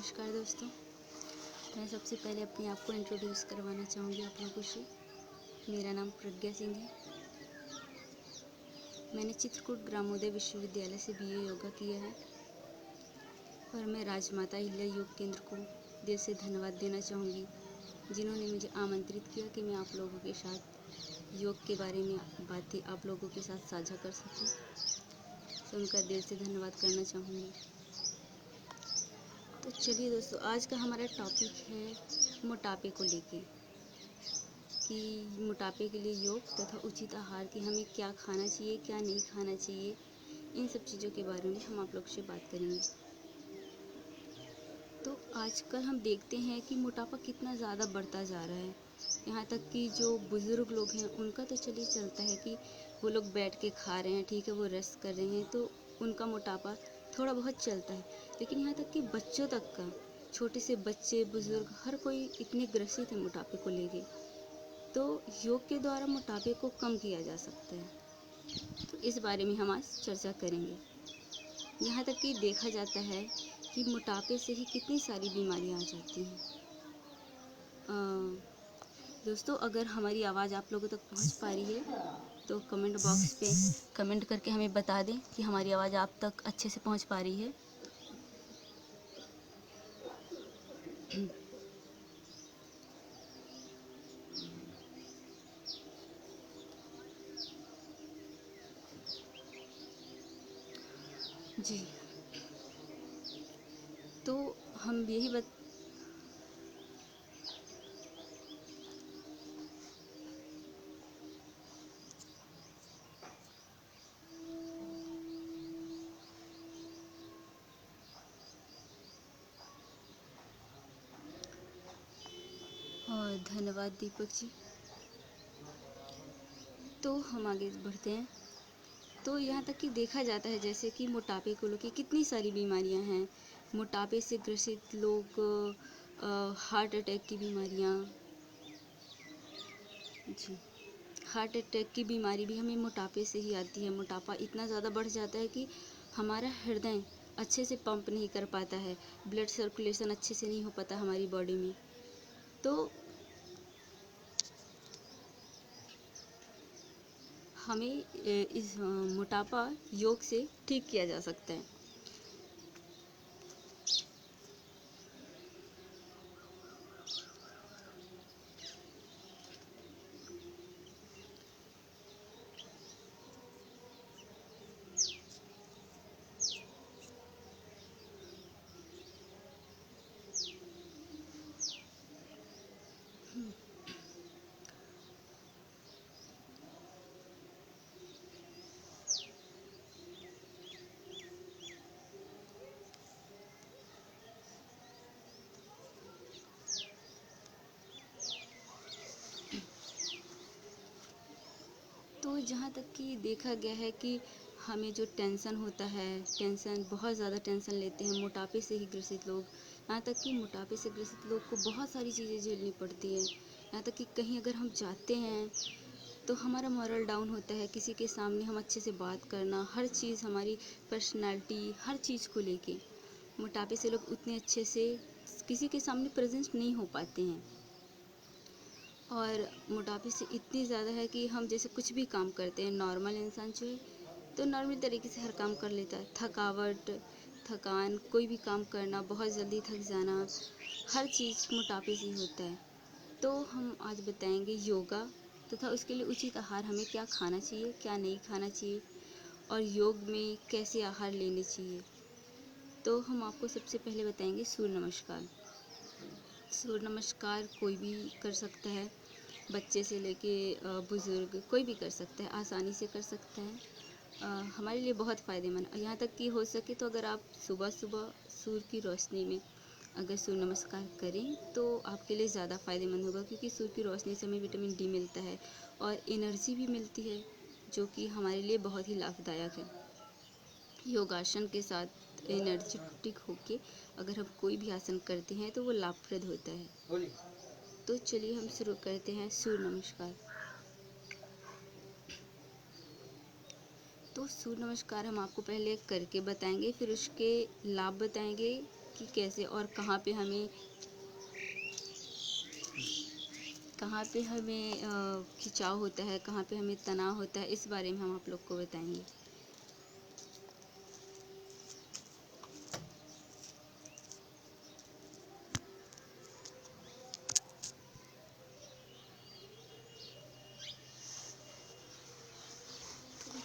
नमस्कार दोस्तों, मैं सबसे पहले अपने आप को इंट्रोड्यूस करवाना चाहूँगी आप लोगों से। मेरा नाम प्रज्ञा सिंह है। मैंने चित्रकूट ग्रामोदय विश्वविद्यालय से बीए योगा किया है और मैं राजमाता अहिल्या योग केंद्र को दिल से धन्यवाद देना चाहूँगी, जिन्होंने मुझे आमंत्रित किया कि मैं आप लोगों के साथ योग के बारे में बातें आप लोगों के साथ साझा कर सकूँ। तो उनका दिल से धन्यवाद करना चाहूँगी। तो चलिए दोस्तों, आज का हमारा टॉपिक है मोटापे को लेके, कि मोटापे के लिए योग तथा उचित आहार, कि हमें क्या खाना चाहिए क्या नहीं खाना चाहिए। इन सब चीज़ों के बारे में हम आप लोग से बात करेंगे। तो आजकल हम देखते हैं कि मोटापा कितना ज़्यादा बढ़ता जा रहा है। यहाँ तक कि जो बुज़ुर्ग लोग हैं उनका तो चलिए चलता है कि वो लोग बैठ के खा रहे हैं, ठीक है, वो रेस्ट कर रहे हैं, तो उनका मोटापा थोड़ा बहुत चलता है। लेकिन यहाँ तक कि बच्चों तक का, छोटे से बच्चे बुज़ुर्ग हर कोई इतने ग्रसित है मोटापे को लेके। तो योग के द्वारा मोटापे को कम किया जा सकता है। तो इस बारे में हम आज चर्चा करेंगे। यहाँ तक कि देखा जाता है कि मोटापे से ही कितनी सारी बीमारियाँ आ जाती हैं। दोस्तों, अगर हमारी आवाज़ आप लोगों तक पहुँच पा रही है तो कमेंट बॉक्स पे कमेंट करके हमें बता दें कि हमारी आवाज़ आप तक अच्छे से पहुँच पा रही है। जी, तो हम यही और धन्यवाद दीपक जी। तो हम आगे बढ़ते हैं। तो यहाँ तक कि देखा जाता है जैसे कि मोटापे को लेकर कितनी सारी बीमारियाँ हैं। मोटापे से ग्रसित लोग, हार्ट अटैक की बीमारियाँ, जी, हार्ट अटैक की बीमारी भी हमें मोटापे से ही आती है। मोटापा इतना ज़्यादा बढ़ जाता है कि हमारा हृदय अच्छे से पंप नहीं कर पाता है, ब्लड सर्कुलेशन अच्छे से नहीं हो पाता हमारी बॉडी में। तो हमें इस मोटापा योग से ठीक किया जा सकता है। तो जहाँ तक कि देखा गया है कि हमें जो टेंशन होता है, टेंशन, बहुत ज़्यादा टेंशन लेते हैं मोटापे से ही ग्रसित लोग। यहाँ तक कि मोटापे से ग्रसित लोग को बहुत सारी चीज़ें झेलनी पड़ती है। यहाँ तक कि कहीं अगर हम जाते हैं तो हमारा मॉरल डाउन होता है। किसी के सामने हम अच्छे से बात करना, हर चीज़, हमारी पर्सनैलिटी, हर चीज़ को लेके मोटापे से लोग उतने अच्छे से किसी के सामने प्रेजेंस नहीं हो पाते हैं। और मोटापे से इतनी ज़्यादा है कि हम जैसे कुछ भी काम करते हैं, नॉर्मल इंसान जो है तो नॉर्मल तरीके से हर काम कर लेता है। थकावट, थकान, कोई भी काम करना, बहुत जल्दी थक जाना, हर चीज़ मोटापे से ही होता है। तो हम आज बताएंगे योगा तथा उसके लिए उचित आहार, हमें क्या खाना चाहिए क्या नहीं खाना चाहिए, और योग में कैसे आहार लेने चाहिए। तो हम आपको सबसे पहले बताएंगे सूर्य नमस्कार। सूर्य नमस्कार कोई भी कर सकता है, बच्चे से लेके बुज़ुर्ग कोई भी कर सकता है, आसानी से कर सकता है। हमारे लिए बहुत फ़ायदेमंद। यहाँ तक कि हो सके तो अगर आप सुबह सुबह सूर्य की रोशनी में अगर सूर्य नमस्कार करें तो आपके लिए ज़्यादा फ़ायदेमंद होगा, क्योंकि सूर्य की रोशनी से हमें विटामिन डी मिलता है और एनर्जी भी मिलती है, जो कि हमारे लिए बहुत ही लाभदायक है। योगासन के साथ एनर्जेटिक होके अगर हम कोई भी आसन करते हैं तो वो लाभप्रद होता है। तो चलिए हम शुरू करते हैं सूर्य नमस्कार। तो सूर्य नमस्कार हम आपको पहले करके बताएंगे, फिर उसके लाभ बताएंगे कि कैसे और कहाँ पे हमें खिंचाव होता है, कहाँ पे हमें तनाव होता है, इस बारे में हम आप लोग को बताएंगे।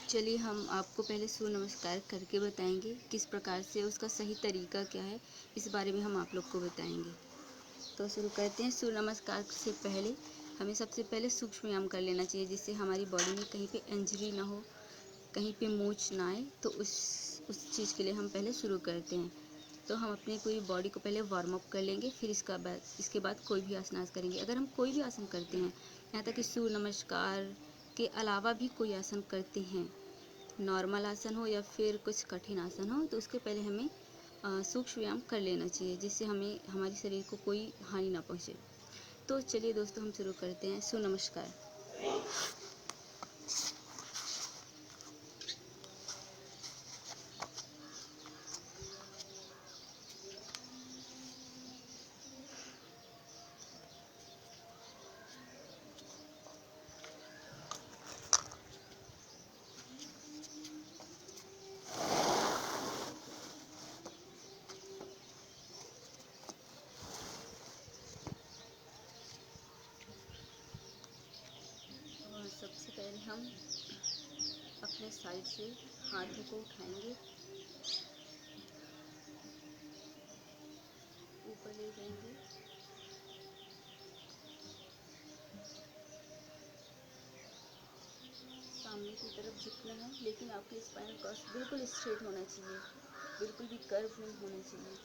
चलिए हम आपको पहले सूर्य नमस्कार करके बताएंगे, किस प्रकार से उसका सही तरीका क्या है, इस बारे में हम आप लोग को बताएंगे। तो शुरू करते हैं। सूर्य नमस्कार से पहले हमें सबसे पहले सूक्ष्म व्यायाम कर लेना चाहिए, जिससे हमारी बॉडी में कहीं पे इंजरी ना हो, कहीं पे मोच ना आए। तो उस चीज़ के लिए हम पहले शुरू करते हैं। तो हम अपनी पूरी बॉडी को पहले वार्म अप कर लेंगे, फिर इसके बाद कोई भी आसन करेंगे। अगर हम कोई भी आसन करते हैं, यहाँ तक कि सूर्य नमस्कार के अलावा भी कोई आसन करते हैं, नॉर्मल आसन हो या फिर कुछ कठिन आसन हो, तो उसके पहले हमें सूक्ष्म व्यायाम कर लेना चाहिए, जिससे हमें हमारे शरीर को कोई हानि ना पहुँचे। तो चलिए दोस्तों हम शुरू करते हैं। सूर्य नमस्कार। सबसे पहले हम अपने साइड से हाथों को उठाएंगे, ऊपर ले जाएंगे, सामने की तरफ झुकना है, लेकिन आपके स्पाइनल कॉर्ड बिल्कुल स्ट्रेट होना चाहिए, बिल्कुल भी कर्व नहीं होना चाहिए।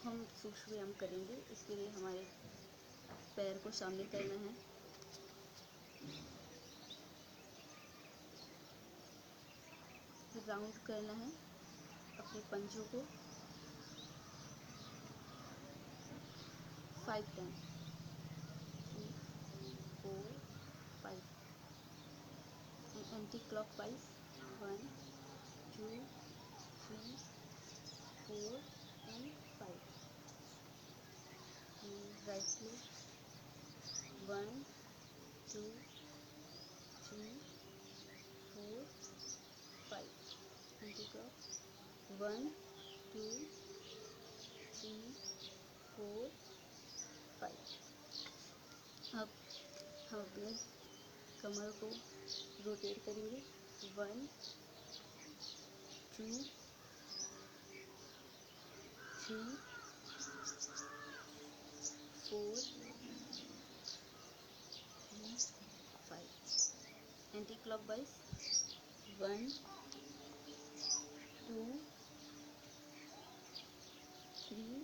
हम सूक्ष्म व्यायाम करेंगे, इसके लिए हमारे पैर को सामने करना है, राउंड करना है अपने पंजों को 5 time, 3, 4, 5, anti clockwise 1, 2, 3, 4 and 5, right leg 1, 2, 3, 4, 5, anti clock 1, 2, 3, 4, 5। अब हम अपने कमर को रोटेट करेंगे 1, 2, 3, 4, 5, anti clockwise 1, 2, 3,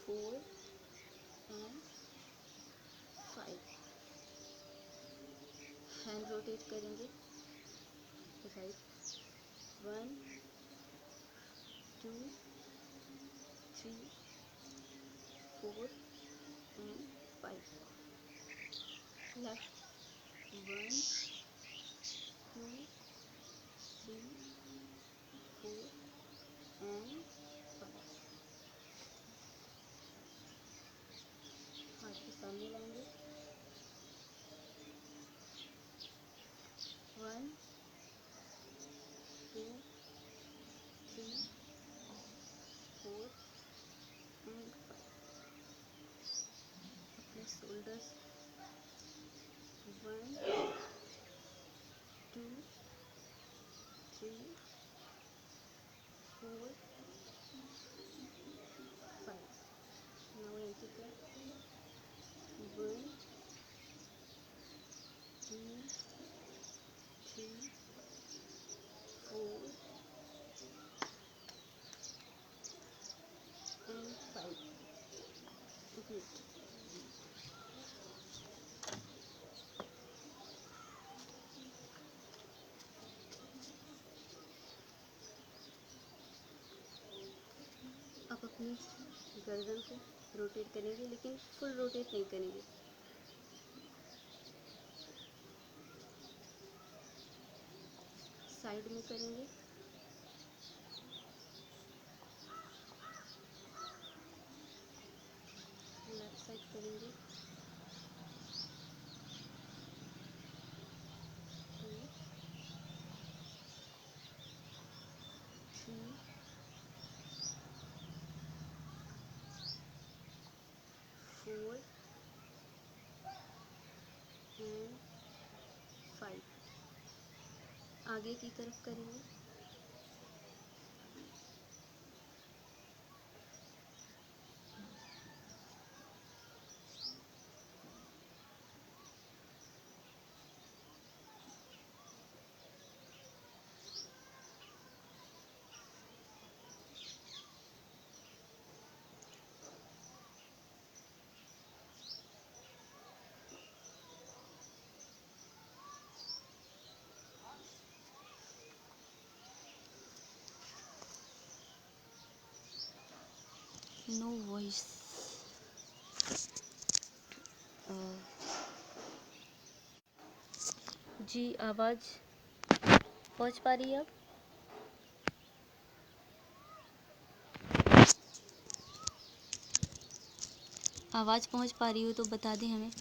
4 and 5। Hand rotate करेंगे राइट 1, 2, 3, 4 and 5। Left 1, 2, 3, 4 and 5। हाथ को सामने लाएंगे 1, 2, 3, 4 and 5। अपने shoulders 1, 2, 3, 4, 5। Now empty clap 1, 2, 3, 4 and 5। Good। Next गर्दन को रोटेट करेंगे, लेकिन फुल रोटेट नहीं करेंगे। साइड में करेंगे, लेफ्ट साइड करेंगे, 2 3 4 एंड 5। आगे की तरफ करेंगे, नो वॉइस। जी आवाज़ पहुंच पा रही है अब? आवाज़ पहुंच पा रही हो तो बता दें हमें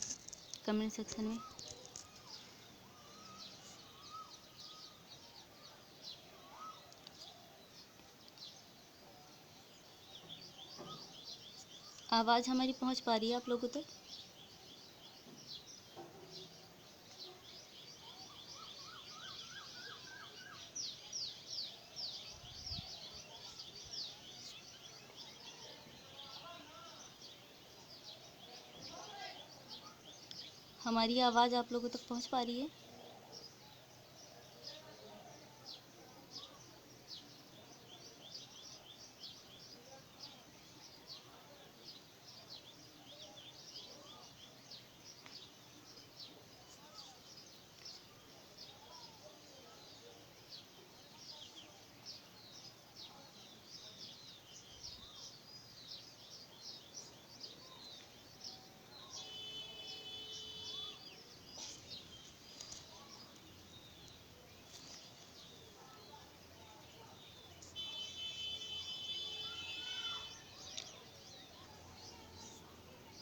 कमेंट सेक्शन में। आवाज़ हमारी पहुंच पा रही है आप लोगों तक? हमारी आवाज़ आप लोगों तक पहुंच पा रही है?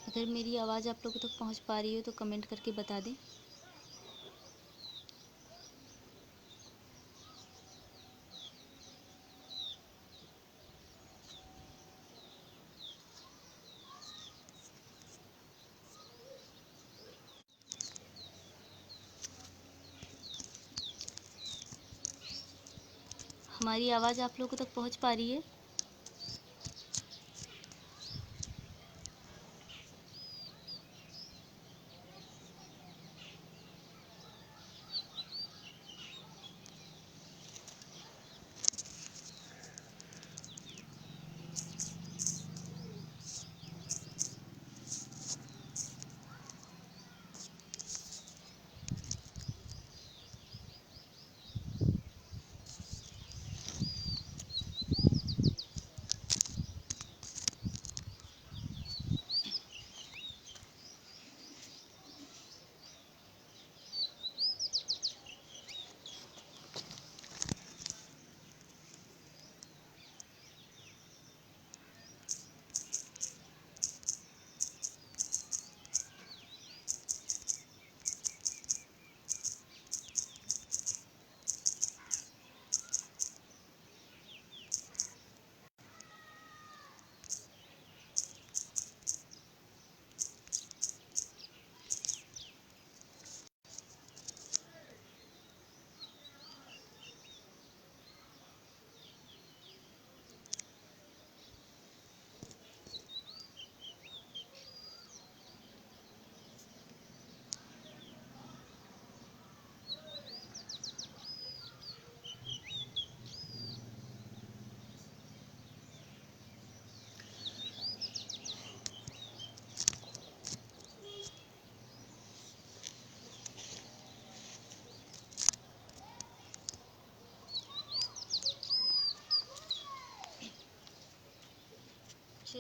अगर मेरी आवाज़ आप लोगों तक पहुंच पा रही हो तो कमेंट करके बता दें। हमारी आवाज़ आप लोगों तक पहुंच पा रही है?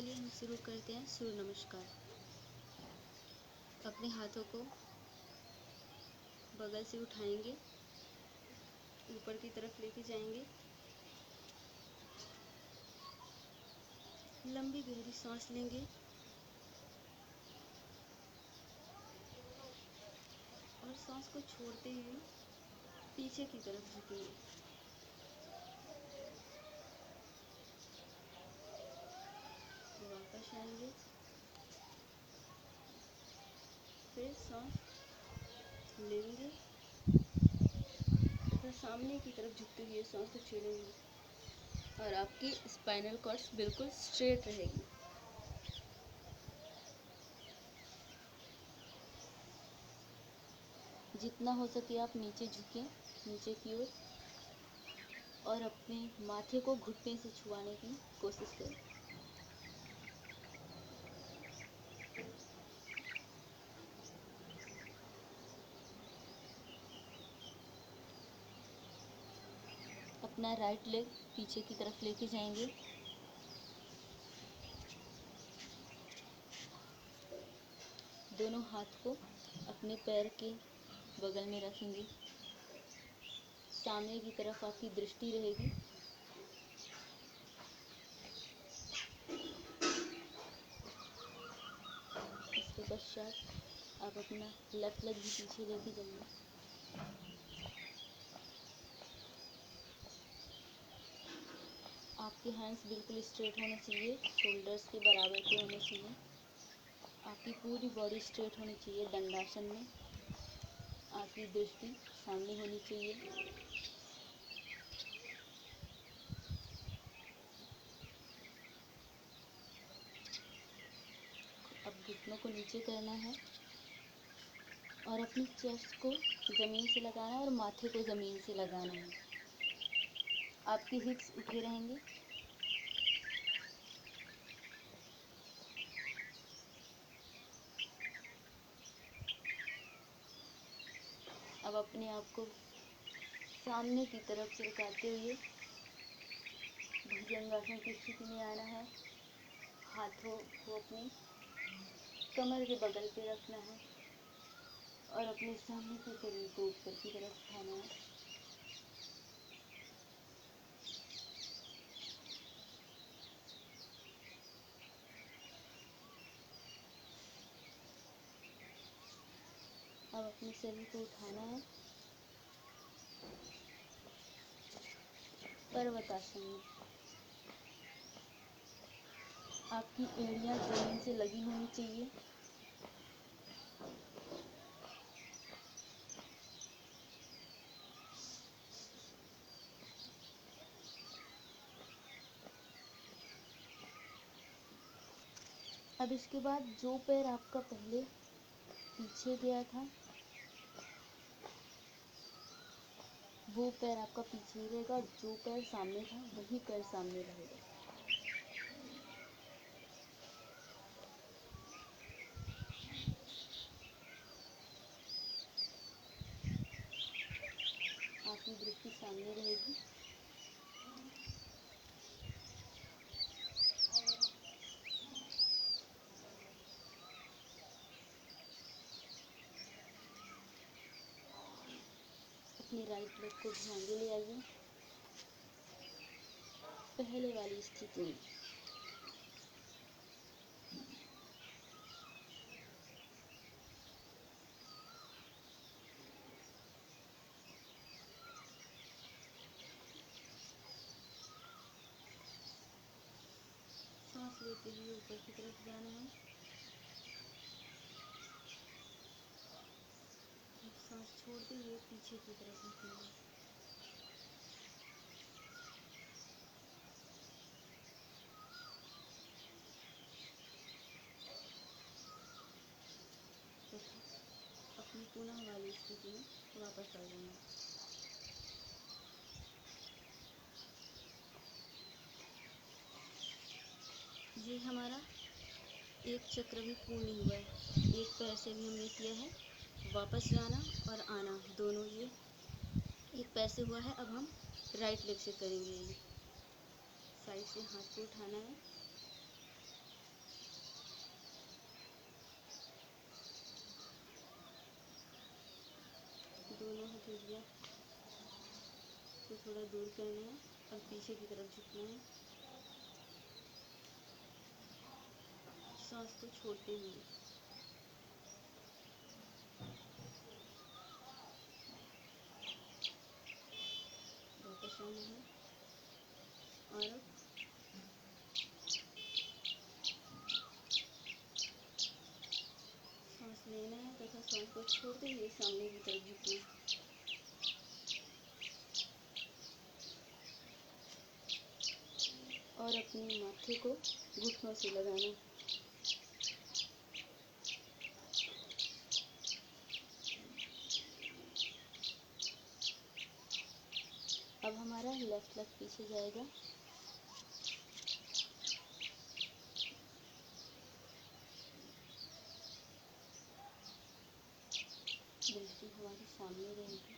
चलिए हम शुरू करते हैं सूर्य नमस्कार। अपने हाथों को बगल से उठाएंगे, ऊपर की तरफ लेके जाएंगे, लंबी गहरी सांस लेंगे और सांस को छोड़ते हुए पीछे की तरफ झुकेंगे। वापस आएंगे, फिर सांस लेंगे, फिर सामने की तरफ झुकते हुए सांस को छोड़ेंगे और आपकी स्पाइनल कॉर्ड बिल्कुल स्ट्रेट रहेगी। जितना हो सके आप नीचे झुकें, नीचे की ओर, और अपने माथे को घुटने से छुआने की कोशिश करें। अपना राइट लेग पीछे की तरफ लेके जाएंगे, दोनों हाथ को अपने पैर के बगल में रखेंगे, सामने की तरफ आपकी दृष्टि रहेगी। इसके पश्चात आप अपना लेफ्ट लेग भी पीछे लेके जाएंगे। आपके हैंड्स बिल्कुल स्ट्रेट होने चाहिए, शोल्डर्स के बराबर के होने चाहिए। आपकी पूरी बॉडी स्ट्रेट होनी चाहिए। दंडासन में आपकी दृष्टि सामने होनी चाहिए। अब घुटनों को नीचे करना है और अपनी चेस्ट को ज़मीन से लगाना है और माथे को ज़मीन से लगाना है। आपके हिप्स उठे रहेंगे। अब अपने आप को सामने की तरफ सरकाते हुए भुजंगासन की स्थिति में आना है। हाथों को अपनी कमर के बगल पे रखना है और अपने सामने के शरीर को ऊपर की तरफ उठाना है। अब अपने शरीर को उठाना है पर्वतासन में। आपकी एड़ियां जमीन से लगी होनी चाहिए। अब इसके बाद जो पैर आपका पहले पीछे गया था वो पैर आपका पीछे ही रहेगा, जो पैर सामने था वही पैर सामने रहेगा। आपकी दृष्टि सामने रहेगी। अपने राइट लेग को भी आगे ले आइए पहले वाली स्थिति में। सांस लेते हुए ऊपर की तरफ जाना है। सांस छोड़ते हुए पीछे की तरफ झुकना है। अपनी पुनः वाली स्थिति में वापस आ जाएंगे। ये हमारा एक चक्र भी पूर्ण नहीं हुआ है। एक पैर से भी हमने किया है, वापस जाना और आना दोनों ये एक पैर से हुआ है। अब हम राइट लेग से करेंगे। ये साइड से हाथ को उठाना है, बैक्टीरिया को थोड़ा दूर करना है और पीछे की तरफ झुकना है, सांस को छोड़ते हुए। वापस आना है और अब सांस लेना है तथा सांस को छोड़ते हुए सामने की तरफ झुकना है। और अपने माथे को घुटनों से लगाना। अब हमारा लेफ्ट लेग पीछे जाएगा। दृष्टि हमारी सामने रहेगी।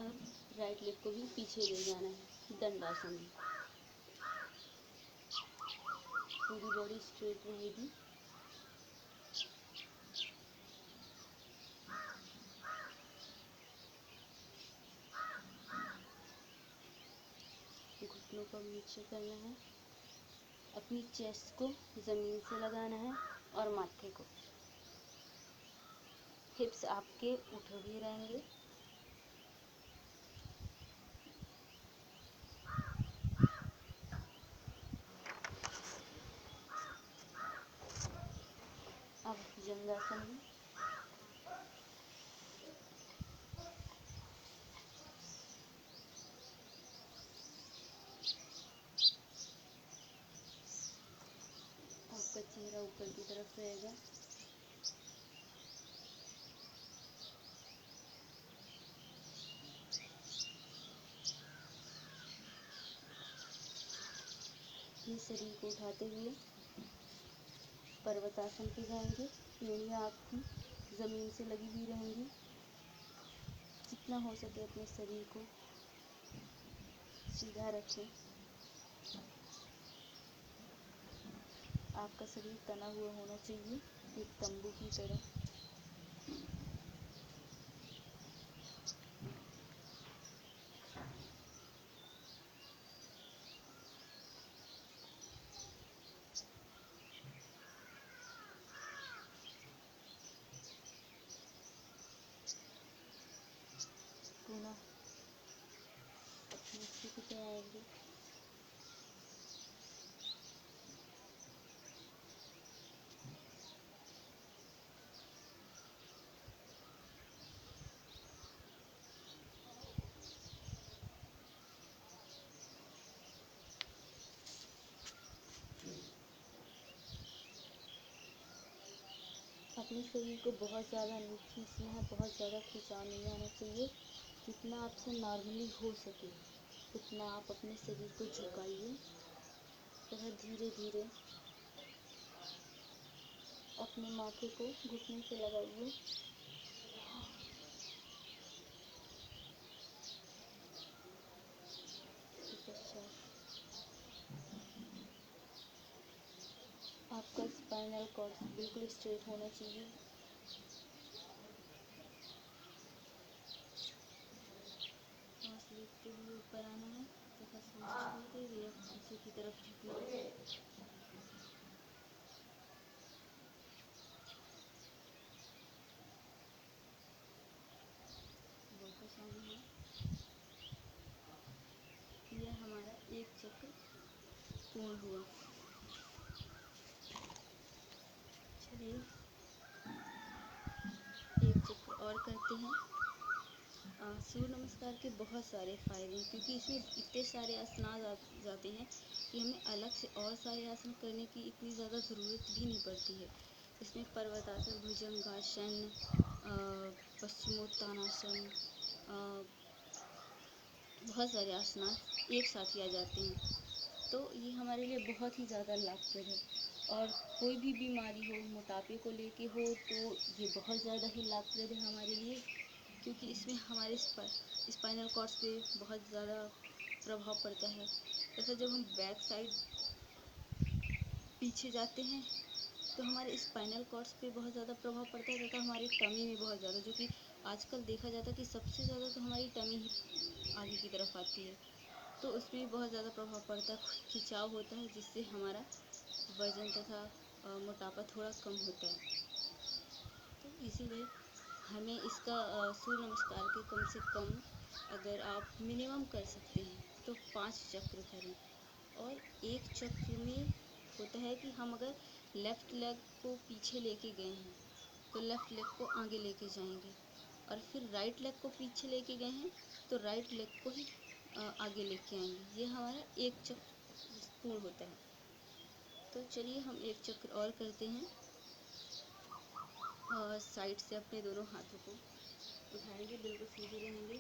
अब राइट लेग को भी पीछे ले जाना है दंडासन में। पूरी बॉडी स्ट्रेट रहेगी। घुटनों को नीचे करना है। अपनी चेस्ट को ज़मीन से लगाना है और माथे को। हिप्स आपके उठे हुए रहेंगे। अब भुजंगासन में आपका चेहरा ऊपर की तरफ रहेगा। अपने शरीर को उठाते हुए पर्वतासन पे जाएंगे। एड़ियाँ आपकी ज़मीन से लगी हुई रहेंगी। जितना हो सके अपने शरीर को सीधा रखें। आपका शरीर तना हुआ होना चाहिए, एक तंबू की तरह। पुनः अपनी स्थिति पे आएंगे। अपने शरीर को बहुत ज़्यादा नहीं खींचना है, बहुत ज़्यादा खिंचाव नहीं आना चाहिए। जितना आपसे नॉर्मली हो सके उतना आप अपने शरीर को झुकाइए तथा धीरे धीरे अपने माथे को घुटने से लगाइए। अच्छा, आपका स्पाइनल कॉर्ड बिल्कुल स्ट्रेट होना चाहिए। सांस लेते हुए ऊपर आना है तथा सांस छोड़ते हुए पीछे की तरफ झुकना है। वापस आना है। यह हमारा एक चक्र पूर्ण हुआ। चलिए एक चक्र और करते हैं। सूर्य नमस्कार के बहुत सारे फ़ायदे हैं, क्योंकि इसमें इतने सारे आसन आ जाते हैं कि हमें अलग से और सारे आसन करने की इतनी ज़्यादा ज़रूरत भी नहीं पड़ती है। इसमें पर्वतासन, भुजंगासन, पश्चिमोत्तानासन, बहुत सारे आसन एक साथ ही आ जाते हैं। तो ये हमारे लिए बहुत ही ज़्यादा लाभप्रद है। और कोई भी बीमारी हो, मोटापे को लेके हो, तो ये बहुत ज़्यादा ही लाभप्रद है हमारे लिए, क्योंकि इसमें हमारे स्पाइनल कॉर्ड्स पे बहुत ज़्यादा प्रभाव पड़ता है। तथा जब हम बैक साइड पीछे जाते हैं तो हमारे स्पाइनल कॉर्ड्स पे बहुत ज़्यादा प्रभाव पड़ता है, तथा हमारी टमी में बहुत ज़्यादा, जो कि आजकल देखा जाता है कि सबसे ज़्यादा तो हमारी टमी ही आगे की तरफ आती है, तो उसमें भी बहुत ज़्यादा प्रभाव पड़ता है, खिंचाव होता है, जिससे हमारा वजन तथा मोटापा थोड़ा कम होता है। तो इसीलिए हमें इसका सूर्य नमस्कार के कम से कम अगर आप मिनिमम कर सकते हैं तो 5 चक्र करें। और एक चक्र में होता है कि हम अगर लेफ़्ट लेग को पीछे लेके गए हैं तो लेफ़्ट लेग को आगे लेके जाएंगे, और फिर राइट लेग को पीछे लेके गए हैं तो राइट लेग को ही आगे लेके आएंगे। ये हमारा एक चक्र पूर्ण होता है। तो चलिए हम एक चक्र और करते हैं। साइड से अपने दोनों हाथों को उठाएंगे, बिल्कुल सीधे रहेंगे।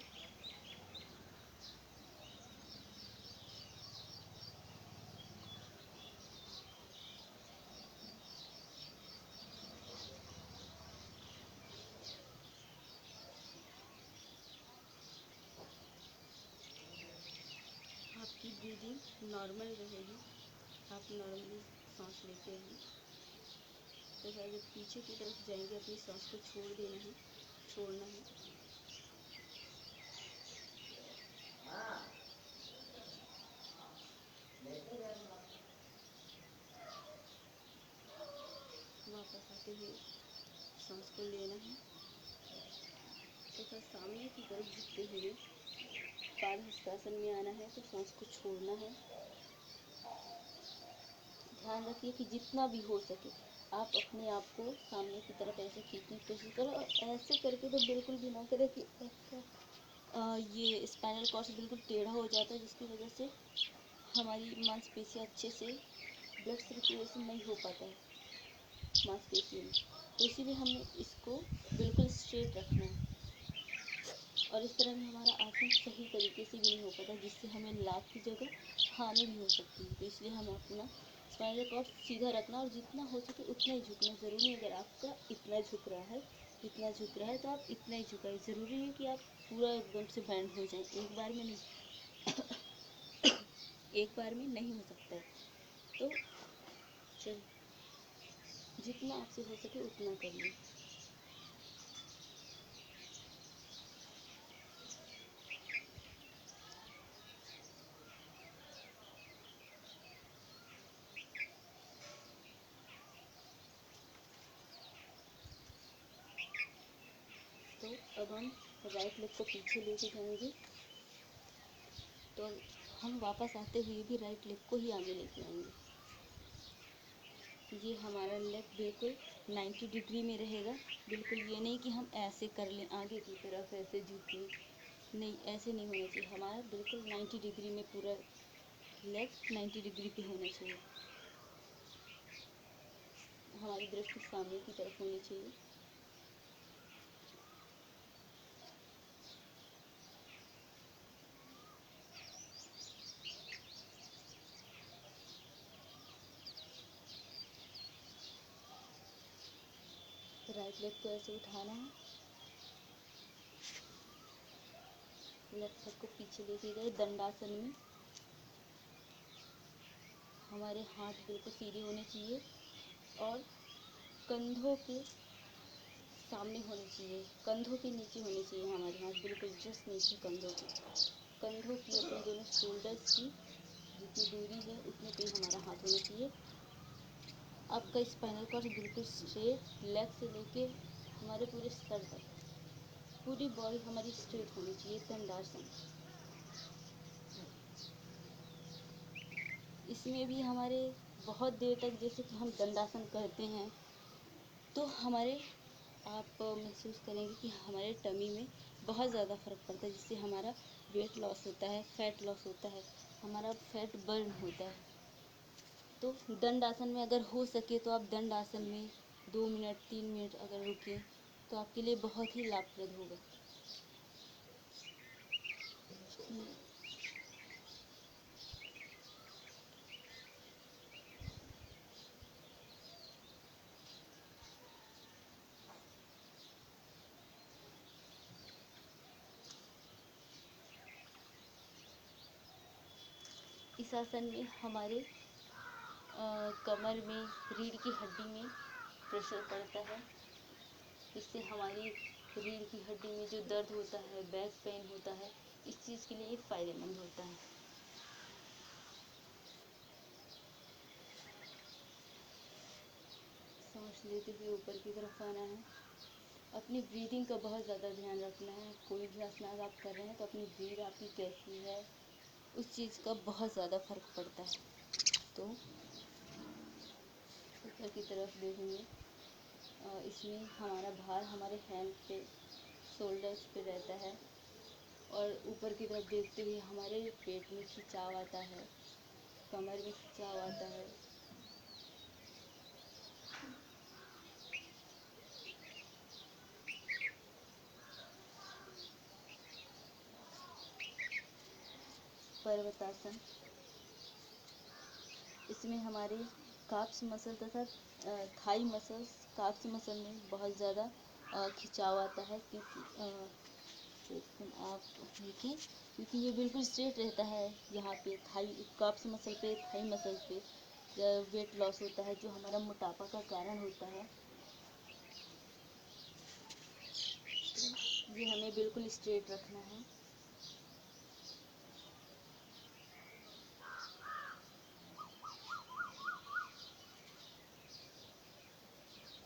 आपकी ब्रीदिंग नॉर्मल रहेगी, आप नॉर्मली सांस लेते हैं। तो जब पीछे की तरफ जाएंगे अपनी सांस को छोड़ना है। वापस आते हुए सांस को लेना है तथा सामने की तरफ झुकते हुए पादहस्तासन में आना है, तो सांस को छोड़ना है। ध्यान रखिए कि जितना भी हो सके आप अपने आप को सामने की तरफ ऐसे खींचने की कोशिश करें, और ऐसे करके तो बिल्कुल भी ना करें कि आपका ये स्पाइनल कॉर्ड बिल्कुल टेढ़ा हो जाता है, जिसकी वजह से हमारी मांसपेशियाँ अच्छे से ब्लड सर्कुलेशन नहीं हो पाता है मांसपेशियों में। तो इसीलिए हमें इसको बिल्कुल स्ट्रेट रखना है, और इस तरह में हमारा आसन सही तरीके से भी नहीं हो पाता, जिससे हमें लाभ की जगह हानि भी हो सकती है। तो इसलिए हमें अपना स्पाइनल कॉर्ड सीधा रखना, और जितना हो सके उतना ही झुकना। ज़रूरी है अगर आपका इतना झुक रहा है तो आप इतना ही झुकाइए। ज़रूरी है कि आप पूरा एकदम से बैंड हो जाए, एक बार में नहीं एक बार में नहीं हो सकता है। तो चल जितना आपसे हो सके उतना करिए। तो अब हम राइट लेग को पीछे लेके जाएंगे, तो हम वापस आते हुए भी राइट लेग को ही आगे लेके आएंगे। ये हमारा लेग बिल्कुल 90 डिग्री में रहेगा। बिल्कुल ये नहीं कि हम ऐसे कर लें आगे की तरफ ऐसे झुके, नहीं, ऐसे नहीं होना चाहिए। हमारा बिल्कुल 90 डिग्री में पूरा लेग 90 डिग्री पे होना चाहिए। हमारी दृष्टि सामने की तरफ होनी चाहिए। राइट लेग को ऐसे उठाना है, लेफ्ट लेग को पीछे लेके गए दंडासन में। हमारे हाथ बिल्कुल सीधे होने चाहिए और कंधों के सामने होने चाहिए, कंधों के नीचे होने चाहिए हमारे हाथ, बिल्कुल जस्ट नीचे कंधों की अपने दोनों शोल्डर्स की जितनी दूरी है उतने पे हमारा हाथ होना चाहिए। आपका स्पाइनल कॉर्ड बिल्कुल स्ट्रेट, लेग से लेके हमारे पूरे सर तक पूरी बॉडी हमारी स्ट्रेट होनी चाहिए। दंडासन, इसमें भी हमारे बहुत देर तक जैसे कि हम दंडासन करते हैं तो हमारे आप महसूस करेंगे कि हमारे टमी में बहुत ज़्यादा फ़र्क पड़ता है, जिससे हमारा वेट लॉस होता है, फैट लॉस होता है, हमारा फैट बर्न होता है। तो दंड आसन में अगर हो सके तो आप दंड आसन में 2 मिनट 3 मिनट अगर रुकें तो आपके लिए बहुत ही लाभप्रद होगा। इस आसन में हमारे कमर में, रीढ़ की हड्डी में प्रेशर पड़ता है। इससे हमारी रीढ़ की हड्डी में जो दर्द होता है, बैक पेन होता है, इस चीज़ के लिए ये फ़ायदेमंद होता है। सांस लेते हुए ऊपर की तरफ आना है। अपनी ब्रीदिंग का बहुत ज़्यादा ध्यान रखना है। कोई भी आसन आप कर रहे हैं तो अपनी ब्रीद आपकी कैसी है, उस चीज़ का बहुत ज़्यादा फर्क पड़ता है। तो ऊपर की तरफ देखेंगे, इसमें हमारा भार हमारे हैंड पे, शोल्डर्स पे रहता है और ऊपर की तरफ देखते हुए हमारे पेट में खिंचाव आता है, कमर में खिंचाव आता है। पर्वतासन, इसमें हमारे काप्स मसल तथा थाई मसल्स, काप्स मसल में बहुत ज़्यादा खिंचाव आता है, क्योंकि ये बिल्कुल स्ट्रेट रहता है। यहाँ पे थाई काप्स मसल पे, थाई मसल पे वेट लॉस होता है, जो हमारा मोटापा का कारण होता है। ये हमें बिल्कुल स्ट्रेट रखना है।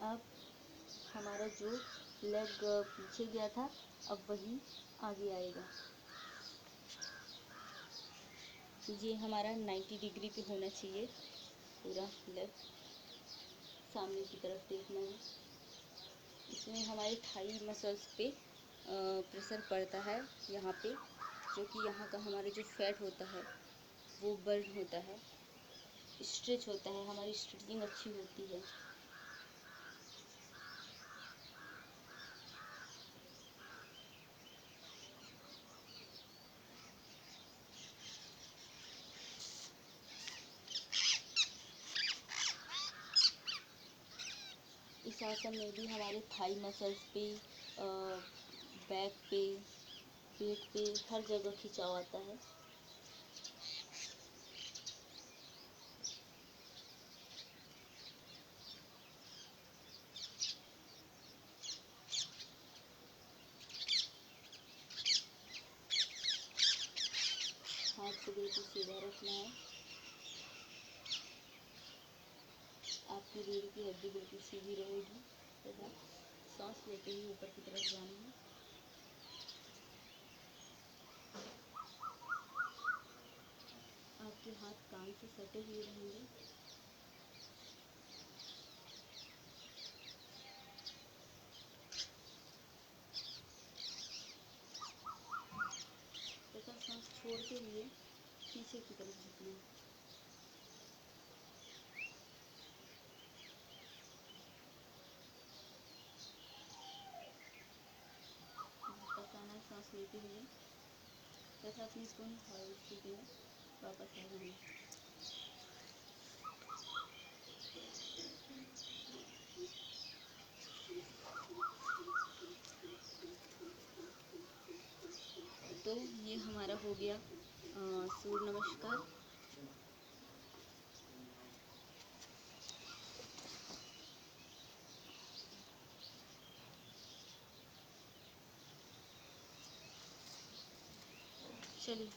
अब हमारा जो लेग पीछे गया था, अब वही आगे आएगा। ये हमारा 90 डिग्री पे होना चाहिए। पूरा लेग सामने की तरफ देखना है। इसमें हमारे थाई मसल्स पे प्रेशर पड़ता है, यहाँ पे, जो कि यहाँ का हमारा जो फैट होता है वो बर्न होता है, स्ट्रेच होता है, हमारी स्ट्रेचिंग अच्छी होती है। इस आसन में भी हमारे थाई मसल्स पे, बैक पे, पेट पे, हर जगह खिंचाव आता है। हाथ को बिल्कुल सीधा रखना है। आपकी रीढ़ की हड्डी बिल्कुल सीधी रहेगी तथा सांस लेते ही ऊपर की तरफ जाना है। आपके हाथ कान से सटे हुए रहेंगे। तथा सांस छोड़ते हुए पीछे की तरफ झुकना है। वापस आना है सांस लेते हुए तथा अपनी पूर्ण हवाई स्थिति में वापस आ जाना है। तो ये हमारा हो गया सूर्य नमस्कार। चलिए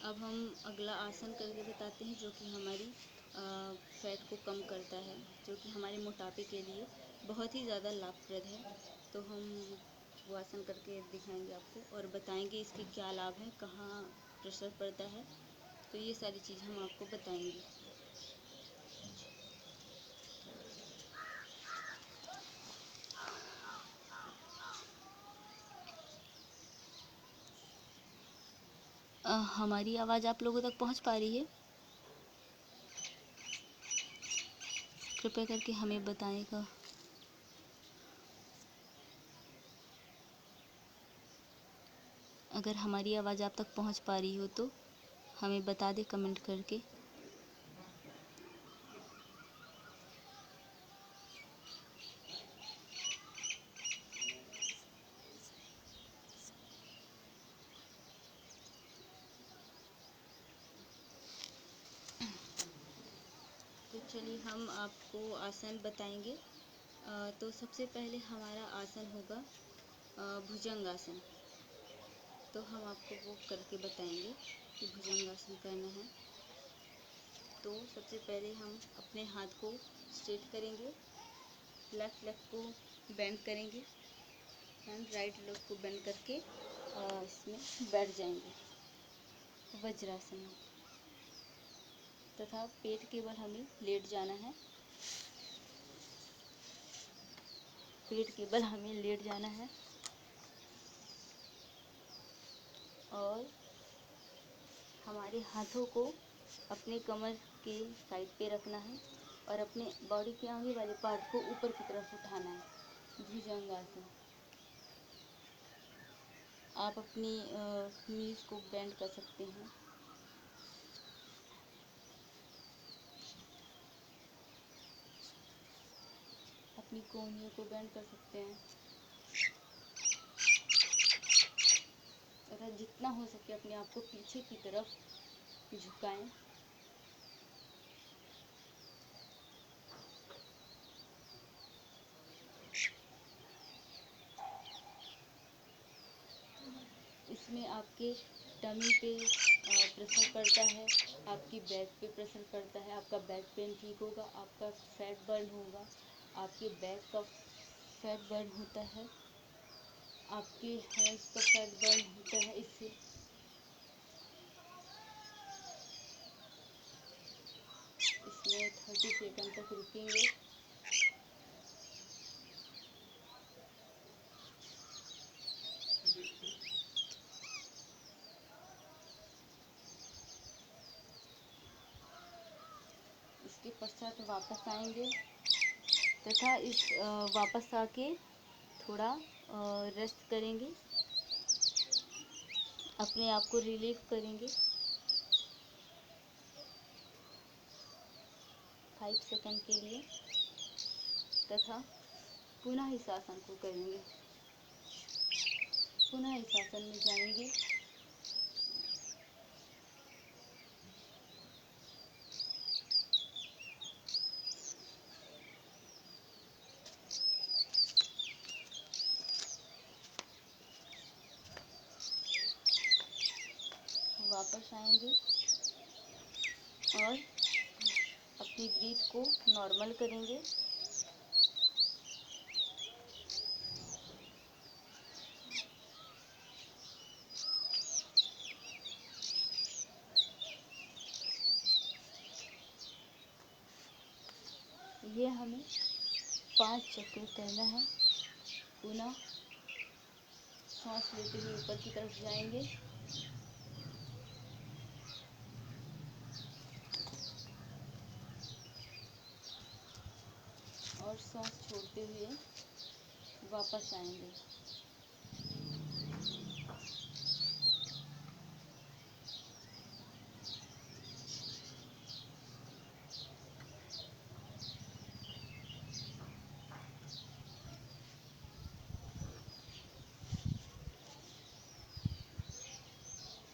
अब हम अगला आसन करके बताते हैं, जो कि हमारी फैट को कम करता है, जो कि हमारे मोटापे के लिए बहुत ही ज़्यादा लाभप्रद है। तो हम वो आसन करके दिखाएंगे आपको और बताएंगे इसके क्या लाभ हैं, कहाँ प्रेशर पड़ता है, तो ये सारी चीज़ हम आपको बताएंगे। हमारी आवाज़ आप लोगों तक पहुंच पा रही है? कृपया करके हमें बताएगा। अगर हमारी आवाज़ आप तक पहुंच पा रही हो तो हमें बता दे कमेंट करके। चलिए हम आपको आसन बताएंगे। तो सबसे पहले हमारा आसन होगा भुजंगासन। तो हम आपको वो करके बताएंगे कि भुजंगासन करना है। तो सबसे पहले हम अपने हाथ को स्ट्रेट करेंगे, लेफ्ट लेग को बेंड करेंगे एंड राइट लेग को बेंड करके इसमें बैठ जाएंगे वज्रासन में, तथा पेट के बल हमें लेट जाना है। पेट के बल हमें लेट जाना है और हमारे हाथों को अपने कमर के साइड पे रखना है और अपने बॉडी के आगे वाले पार्ट को ऊपर की तरफ उठाना है, भुजंगासन। आप अपनी नीज को बेंड कर सकते हैं। अपनी कोहनियों को बेंड कर सकते हैं तथा जितना हो सके अपने आप को पीछे की तरफ झुकाएं। इसमें आपके टमी पे प्रेशर पड़ता है, आपकी बैक पे प्रेशर पड़ता है, आपका बैक पेन ठीक होगा, आपका फैट बर्न होगा, आपके बैक का फैट बर्न होता है, आपके हैंड्स का फैट बर्न होता है। इससे इसमें 30 सेकंड तक रुकेंगे। इसके पश्चात वापस आएंगे तथा इस वापस आके थोड़ा रेस्ट करेंगे, अपने आप को रिलीव करेंगे 5 सेकंड के लिए तथा पुनः इस आसन को करेंगे। पुनः इस आसन में जाएंगे। वापस आएंगे और अपनी ब्रीथ को नॉर्मल करेंगे। ये हमें 5 चक्र करना है। पुनः सांस लेते हुए ऊपर की तरफ जाएंगे और सांस छोड़ते हुए वापस आएंगे।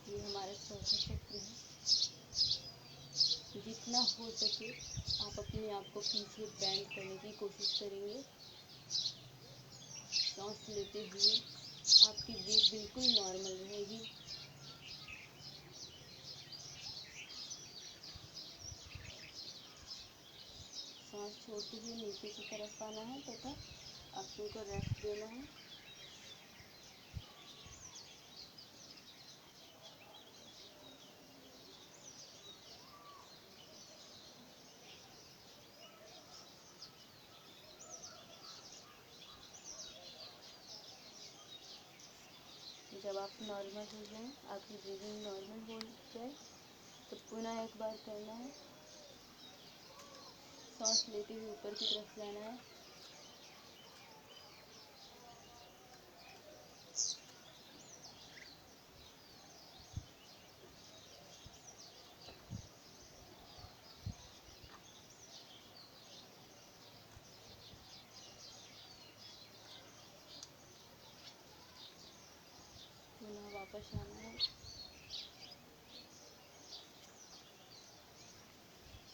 ये हमारा चौथा चक्र है। जितना हो सके आप अपने आप को पीछे बेंड करने की कोशिश करेंगे। सांस लेते हुए आपकी ब्रीथ बिल्कुल नॉर्मल रहेगी। सांस छोड़ते हुए नीचे की तरफ आना है तथा अपने को रेस्ट देना है। जब आप नॉर्मल हो जाएं, आपकी ब्रीदिंग नॉर्मल हो जाए तो पुनः एक बार करना है। सांस लेते हुए ऊपर की तरफ जाना है। पुनः वापस आना है।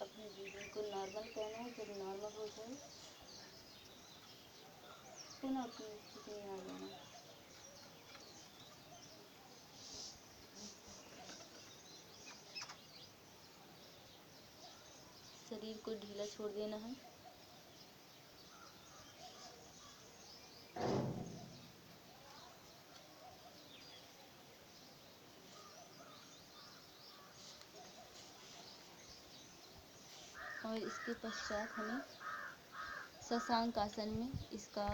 अपनी ब्रीदिंग को नॉर्मल नॉर्मल करना है। जब नॉर्मल हो जाए पुनः अपनी स्थिति में आ जाना है। शरीर को ढीला छोड़ देना है। और इसके पश्चात हमें शशांक आसन में इसका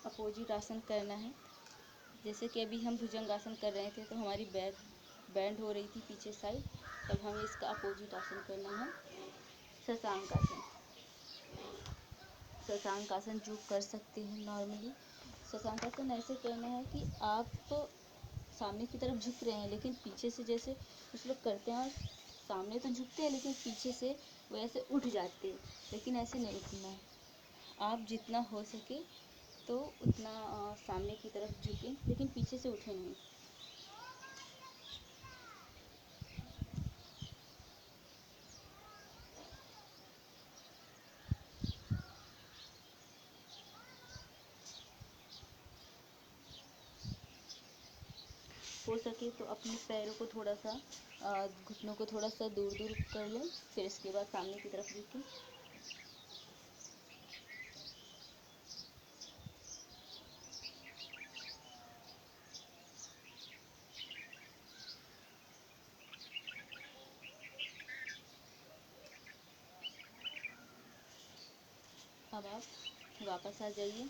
अपोजिट आसन करना है। जैसे कि अभी हम भुजंगासन कर रहे थे तो हमारी बैक बैंड हो रही थी पीछे साइड, तब हमें इसका अपोजिट आसन करना है शशांक आसन। शशांक आसन जो कर सकते हैं नॉर्मली, शशांक आसन ऐसे करना है कि आप सामने की तरफ झुक रहे हैं, लेकिन पीछे से जैसे कुछ लोग करते हैं और सामने तो झुकते हैं लेकिन पीछे से वैसे उठ जाते हैं, लेकिन ऐसे नहीं उठना है। आप जितना हो सके तो उतना सामने की तरफ झुकें, लेकिन पीछे से उठे नहीं। हो सके तो अपने पैरों को थोड़ा सा घुटनों को थोड़ा सा दूर दूर कर लें, फिर इसके बाद सामने की तरफ झुकें। अब आप वापस आ जाइए।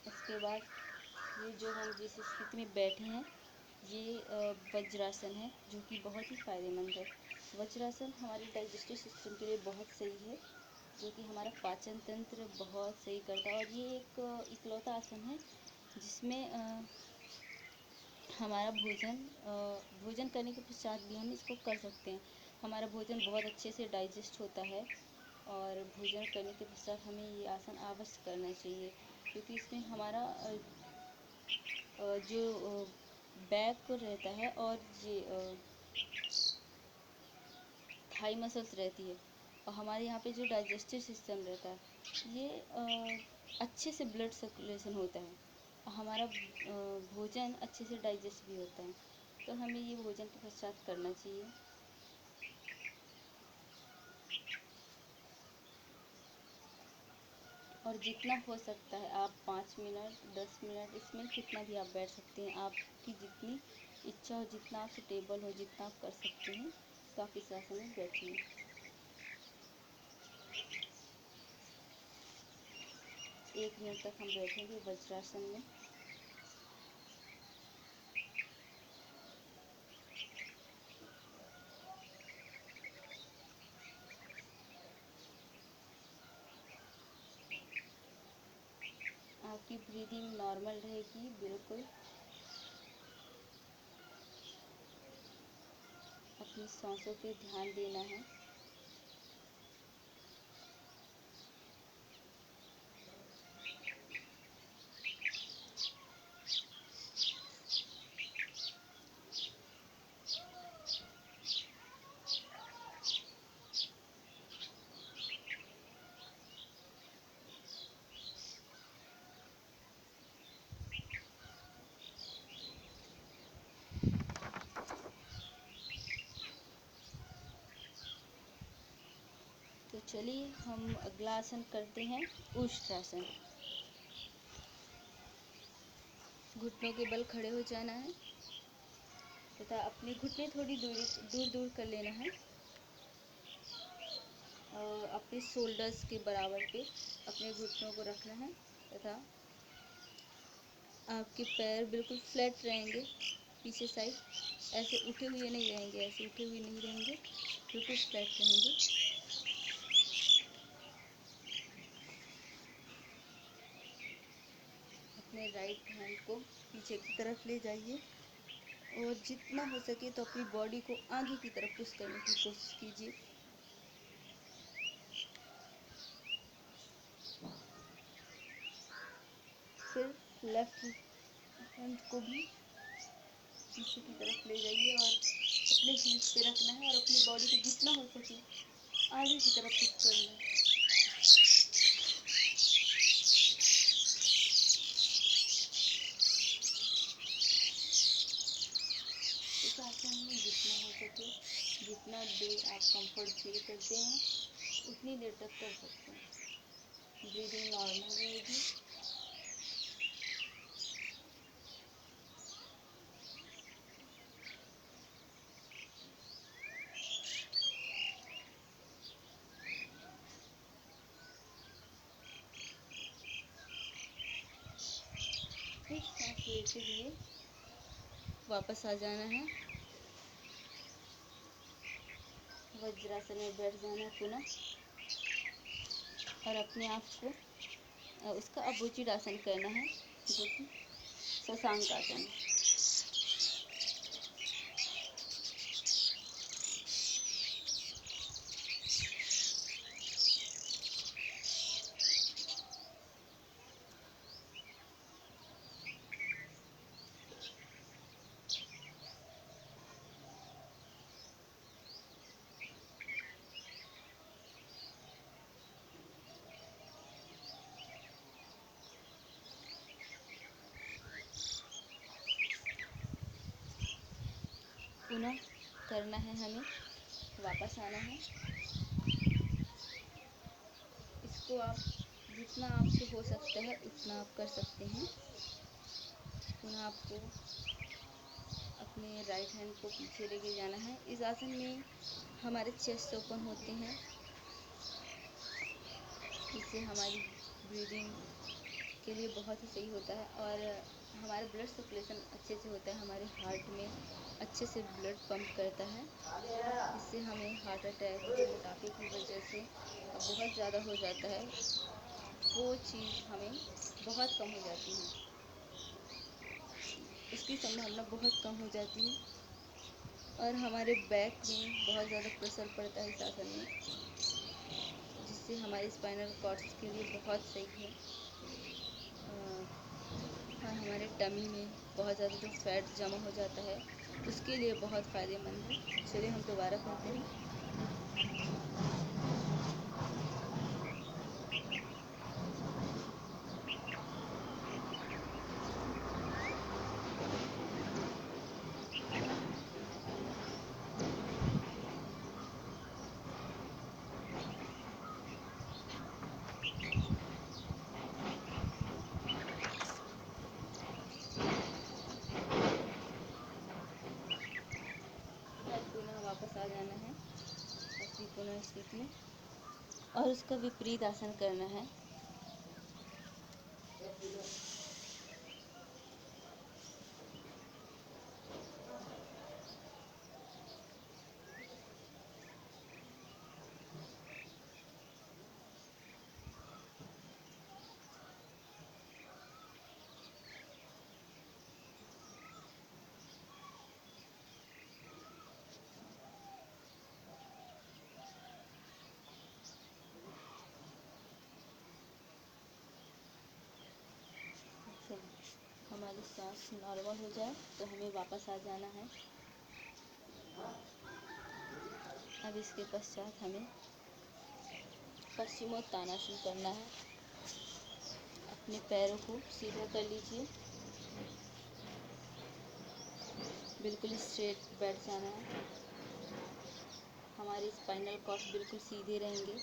इसके बाद ये जो हम जिस स्थिति में बैठे हैं ये वज्रासन है, जो कि बहुत ही फ़ायदेमंद है। वज्रासन हमारे डाइजेस्टिव सिस्टम के लिए बहुत सही है, जो कि हमारा पाचन तंत्र बहुत सही करता है। और ये एक इकलौता आसन है जिसमें हमारा भोजन करने के पश्चात भी हम इसको कर सकते हैं। हमारा भोजन बहुत अच्छे से डाइजेस्ट होता है और भोजन करने के पश्चात हमें ये आसन अवश्य करना चाहिए, क्योंकि इसमें हमारा जो बैक को रहता है और ये थाई मसल्स रहती है और हमारे यहाँ पे जो डाइजेस्टिव सिस्टम रहता है ये अच्छे से ब्लड सर्कुलेशन होता है, हमारा भोजन अच्छे से डाइजेस्ट भी होता है, तो हमें ये भोजन के पश्चात करना चाहिए। और जितना हो सकता है आप 5 मिनट 10 मिनट इसमें कितना भी आप बैठ सकते हैं, आपकी जितनी इच्छा हो, जितना आप सुटेबल हो, जितना आप कर सकते हैं तो आप इस आसन में बैठिए। 1 मिनट तक हम बैठेंगे वज्रासन में। आपकी ब्रीदिंग नॉर्मल रहेगी बिल्कुल। अपनी सांसों पे ध्यान देना है। तो चलिए हम अगला आसन करते हैं उष्ट्रासन। घुटनों के बल खड़े हो जाना है तथा अपने घुटने थोड़ी दूर दूर कर लेना है और अपने शोल्डर्स के बराबर पे अपने घुटनों को रखना है तथा आपके पैर बिल्कुल फ्लैट रहेंगे पीछे साइड, ऐसे उठे हुए नहीं रहेंगे, ऐसे उठे हुए नहीं रहेंगे, बिल्कुल फ्लैट रहेंगे। अपने राइट हैंड को पीछे की तरफ ले जाइए और जितना हो सके तो अपनी बॉडी को आगे की तरफ पुश करने की कोशिश कीजिए। फिर लेफ्ट हैंड को भी पीछे की तरफ ले जाइए और अपने हील्स पे रखना है और अपनी बॉडी को जितना हो सके आगे की तरफ पुश करना है। इस आसन में जितना हो सके, जितना देर आप कंफर्ट फील करते हैं उतनी देर तक कर सकते हैं। ब्रीदिंग नॉर्मल रहेगी। फिर सांस लेते हुए वापस आ जाना है, वज्रासन में बैठ जाना है पुनः, और अपने आप को उसका अभुचित आसन करना है जो कि शशांक आसन है। पुनः करना है हमें, वापस आना है। इसको आप जितना आपसे हो सकता है उतना आप कर सकते हैं। पुनः आपको अपने राइट हैंड को पीछे लेके जाना है। इस आसन में हमारे चेस्ट ओपन होते हैं, इससे हमारी ब्रीदिंग के लिए बहुत ही सही होता है और हमारा ब्लड सर्कुलेशन अच्छे से होता है, हमारे हार्ट में अच्छे से ब्लड पंप करता है। इससे हमें हार्ट अटैक जो मोटापे की वजह से बहुत ज़्यादा हो जाता है वो चीज़ हमें बहुत कम हो जाती है, उसकी संभावना बहुत कम हो जाती है। और हमारे बैक में बहुत ज़्यादा प्रेशर पड़ता है इस आसन में, जिससे हमारे स्पाइनल कॉर्ड्स के लिए बहुत सही है। और हमारे टमी में बहुत ज़्यादा जो फैट जमा हो जाता है उसके लिए बहुत फ़ायदेमंद है। चलिए हम दोबारा करते हैं। पुनः वापस आ जाना है अपनी पुनः स्थिति में और उसका विपरीत आसन करना है। हमारी सांस नॉर्मल हो जाए तो हमें वापस आ जाना है। अब इसके पश्चात हमें पश्चिमोत्तानासन करना है। अपने पैरों को सीधा कर लीजिए, बिल्कुल स्ट्रेट बैठ जाना है। हमारी स्पाइनल कॉर्ड बिल्कुल सीधे रहेंगे,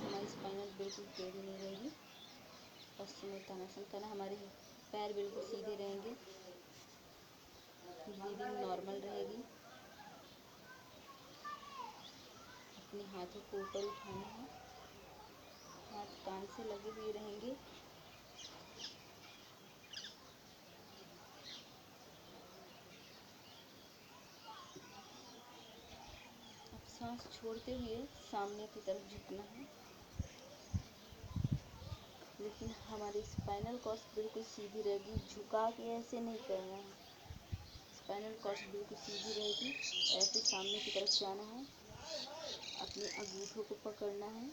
हमारी स्पाइनल बिल्कुल टेढ़ी नहीं रहेगी। पश्चिमोत्तानासन करना, हमारे पैर बिल्कुल सीधे रहेंगे, ब्रीदिंग नॉर्मल रहेगी। अपने हाथों को ऊपर उठाना है, हाथ कान से लगे हुए रहेंगे। अब सांस छोड़ते हुए सामने की तरफ झुकना है, लेकिन हमारी स्पाइनल कॉर्ड बिल्कुल सीधी रहेगी, झुका के ऐसे नहीं करना है। स्पाइनल कॉर्ड बिल्कुल सीधी रहेगी, ऐसे सामने की तरफ जाना है। अपने अंगूठों को पकड़ना है।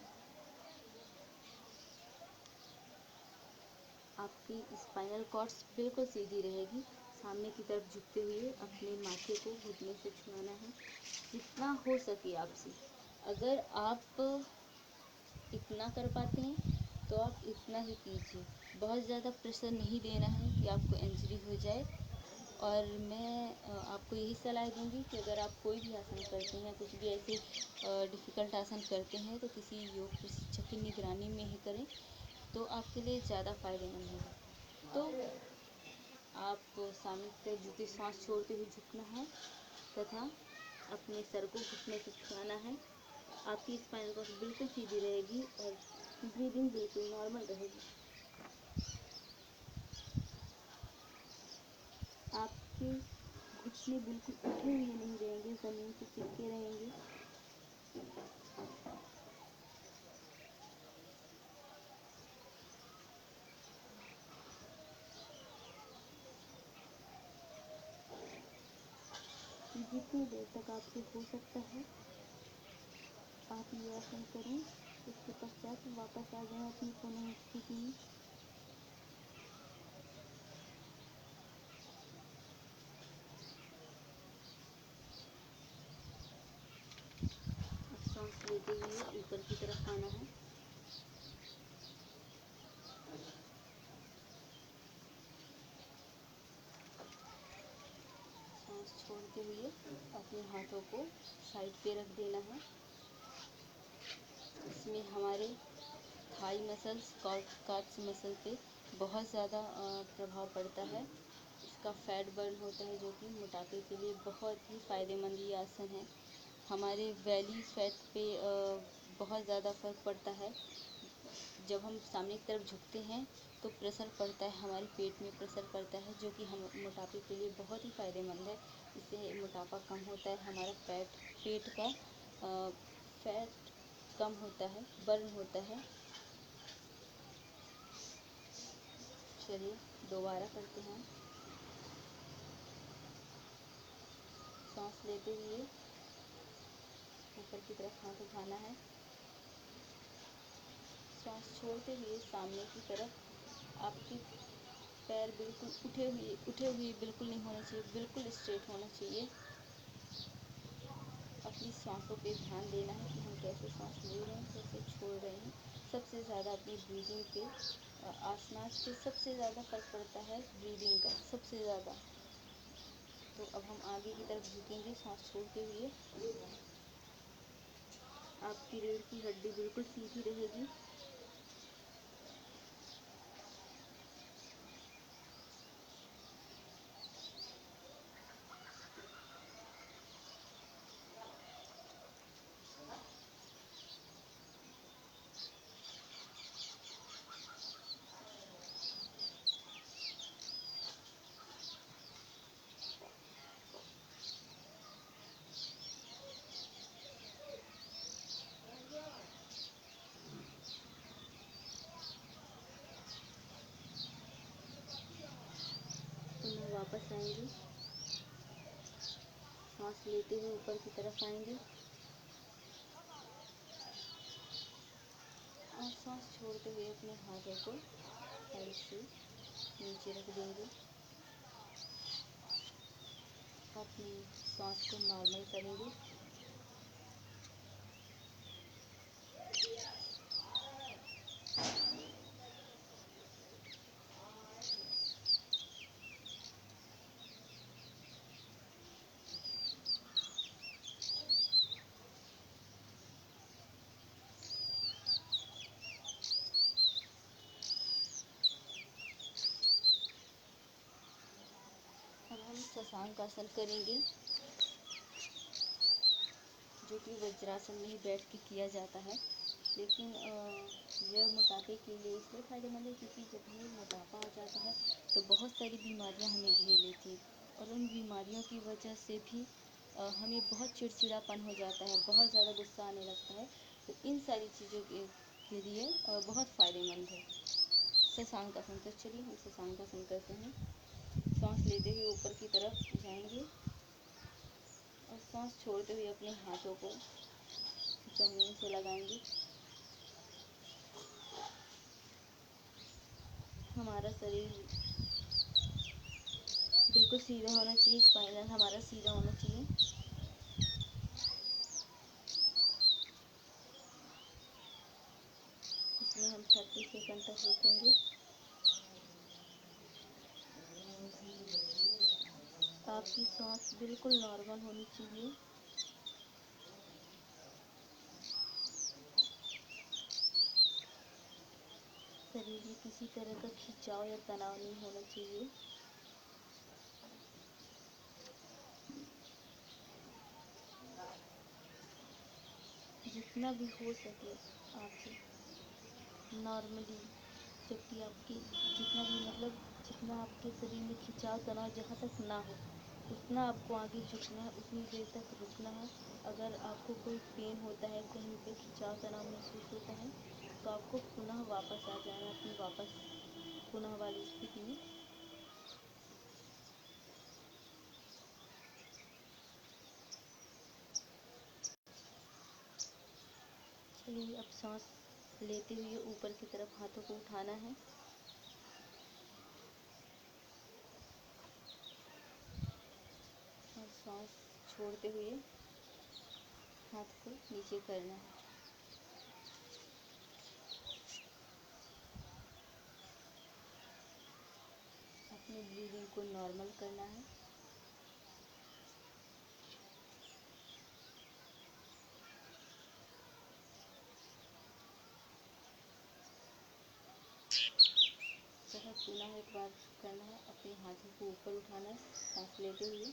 आपकी स्पाइनल कॉर्ड बिल्कुल सीधी रहेगी, सामने की तरफ झुकते हुए अपने माथे को घुटने से छुआना है, जितना हो सके आपसे। अगर आप इतना कर पाते हैं तो आप इतना ही कीजिए। बहुत ज़्यादा प्रेशर नहीं देना है कि आपको इंजरी हो जाए। और मैं आपको यही सलाह दूंगी कि अगर आप कोई भी आसन करते हैं, कुछ भी ऐसे डिफ़िकल्ट आसन करते हैं, तो किसी योग प्रशिक्षक की निगरानी में ही करें, तो आपके लिए ज़्यादा फायदेमंद होगा। तो आप सामने की तरफ झुके, सांस छोड़ते हुए झुकना है तथा अपने सर को घुटने से छुआना है। आपकी स्पाइनल कॉर्ड बिल्कुल सीधी रहेगी और ब्रीदिंग बिल्कुल नॉर्मल रहेगी। आपके घुटने बिल्कुल उठे हुए नहीं रहेंगे, ज़मीन से चिपके रहेंगे। जितनी देर तक आपसे हो सकता है आप ये आसन करें। इसके पश्चात वापस आ जाएं अपनी पुनः स्थिति में। अब सांस लेते हुए ऊपर की तरफ आना है। सांस छोड़ते हुए अपने हाथों को साइड पे रख देना है। इसमें हमारे थाई मसल्स, क्वाड्स मसल पे बहुत ज़्यादा प्रभाव पड़ता है। इसका फैट बर्न होता है, जो कि मोटापे के लिए बहुत ही फ़ायदेमंद ये आसन है। हमारे बेली फैट पे बहुत ज़्यादा फर्क पड़ता है। जब हम सामने की तरफ झुकते हैं तो प्रेशर पड़ता है, हमारे पेट में प्रेशर पड़ता है, जो कि हम मोटापे के लिए बहुत ही फ़ायदेमंद है। इससे मोटापा कम होता है, हमारा पेट का फैट कम होता है, बर्न होता है। चलिए दोबारा करते हैं। सांस लेते हुए ऊपर की तरफ हाथ उठाना है। सांस छोड़ते हुए सामने की तरफ आपके पैर बिल्कुल उठे हुए बिल्कुल नहीं होने चाहिए, बिल्कुल स्ट्रेट होना चाहिए। अपनी सांसों पे ध्यान देना है कि हम कैसे सांस ले रहे हैं, कैसे छोड़ रहे हैं। सबसे ज़्यादा अपनी ब्रीदिंग पे, आसनास पे सबसे ज़्यादा फर्क पड़ता है ब्रीदिंग का, सबसे ज़्यादा। तो अब हम आगे की तरफ झुकेंगे सांस छोड़ते हुए। आपकी रीढ़ की हड्डी बिल्कुल सीधी रहेगी। पुनः वापस आएंगे, सांस लेते हुए ऊपर की तरफ आएंगे और सांस छोड़ते हुए अपने हाथों को साइड से नीचे रख देंगे। अपनी सांस को नॉर्मल करेंगे। अब हम शशांक आसन करेंगे, जो कि वज्रासन में ही बैठ के किया जाता है। लेकिन यह मोटापे के लिए इसलिए फ़ायदेमंद है क्योंकि जब हमें मोटापा आ जाता है तो बहुत सारी बीमारियां हमें घेर लेती हैं, और उन बीमारियों की वजह से भी हमें बहुत चिड़चिड़ापन हो जाता है, बहुत ज़्यादा गुस्सा आने लगता है। तो इन सारी चीज़ों के लिए बहुत फ़ायदेमंद है शशांक आसन। तो चलिए हम शशांक आसन करते हैं। सांस लेते हुए ऊपर की तरफ जाएंगे और सांस छोड़ते हुए अपने हाथों को ज़मीन से लगाएंगे। हमारा शरीर बिल्कुल बिल्कुल सीधा होना चाहिए, स्पाइनल हमारा सीधा होना चाहिए। इसमें हम 30 सेकंड तक रुकेंगे। आपकी सांस बिल्कुल नॉर्मल होनी चाहिए। शरीर में किसी तरह का खिंचाव या तनाव नहीं होना चाहिए। जितना भी हो सके आप नॉर्मली, जबकि आपकी जितना भी मतलब जितना आपके शरीर में खिंचाव तनाव जहाँ तक ना हो उतना आपको आगे झुकना है, उतनी देर तक रुकना है। अगर आपको कोई पेन होता है, कहीं पे खिंचाव तनाव महसूस होता है, तो आपको पुनः वापस आ जाना है अपनी पुनः वाली स्थिति में। चलिए, अब सांस लेते हुए ऊपर की तरफ हाथों को उठाना है और सांस छोड़ते हुए हाथ को नीचे करना है। अपनी ब्रीदिंग को नॉर्मल करना है। वह पुनः एक बार करना है, अपने हाथों को ऊपर उठाना है सांस लेते हुए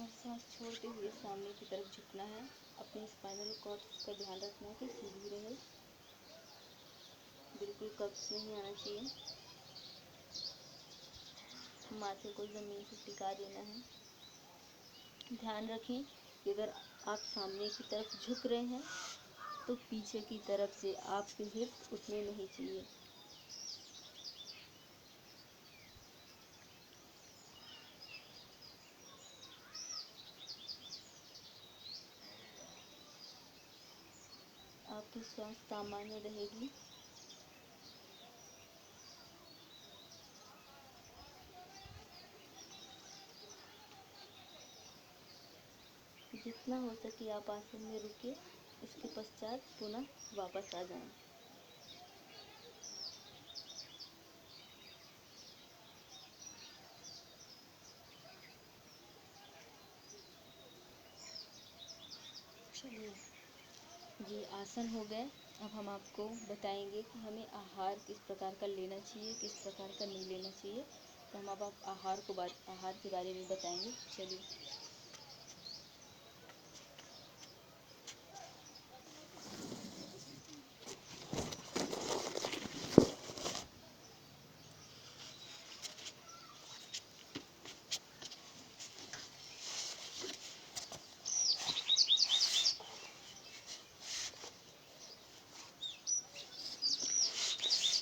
और सांस छोड़ते हुए सामने की तरफ झुकना है। अपने स्पाइनल कॉर्ड का ध्यान रखना है कि सीधी रहे, बिल्कुल कब्ज नहीं आना चाहिए। माथे को ज़मीन से टिका देना है। ध्यान रखें कि अगर आप सामने की तरफ झुक रहे हैं तो पीछे की तरफ से आपके हिप उठने नहीं चाहिए। आपकी सांस सामान्य रहेगी। जितना हो सके आप आसन में रुके, इसके पश्चात पुनः वापस आ जाएं। चलिए, ये आसन हो गए। अब हम आपको बताएंगे कि हमें आहार किस प्रकार का लेना चाहिए, किस प्रकार का नहीं लेना चाहिए। तो हम अब आहार के बारे में बताएंगे।